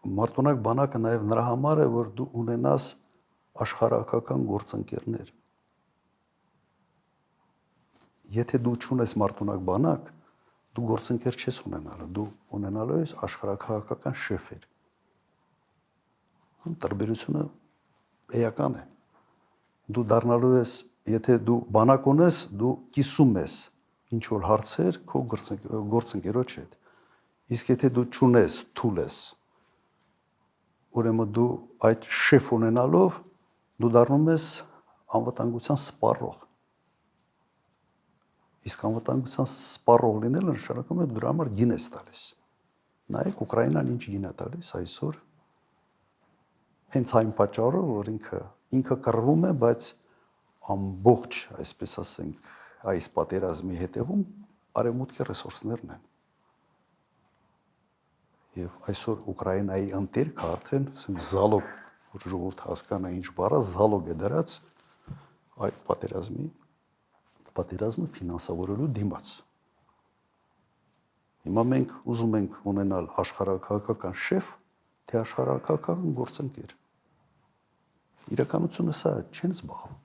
Մարտունակ բանակը նաև նրա համար է, որ դու ունենաս աշխարհակական գործընկերներ։ Եթե դու չունես մարտունակ բանակ, դու գործընկեր չես ունենալու, դու ունենալու ես աշխարհակական շեֆեր։ Տարբերությունը էական է։ Դու դառնալու ես, եթե դու բանակ ունես, դու կիսում ես ինչ որ հարցեր քո գործընկերոջ հետ։ Իսկ եթե դու չունես, թույլ ես, ուրեմն դու այդ շեֆ ունենալով դու դառնում ես անվտանգության սպառող։ Իսկ անվտանգության սպառող լինելը նշանակում է դրա համար գին ես տալիս։ Նայեք Ուկրաինան ինչ գին է տալիս այսօր։ Հենց այն պատճառով, որ ինքը կռվում է, բայց ամբողջ, այսպես ասենք, այս պատերազմի հետևում արևմուտքի ռեսուրսներն են։ Եվ այսօր Ուկրաինայի ընտերքը արդեն զալոգ, որ ժողովուրդը հասկանա ինչ բառը, զալոգ է դրած այդ պատերազմը ֆինանսավորելու դիմաց։ Հիմա մենք ուզում ենք ունենալ աշխարհակական շեֆ, թե աշխարհակական գործընկեր։ Իրականությունը սա է, չեն զբաղվում։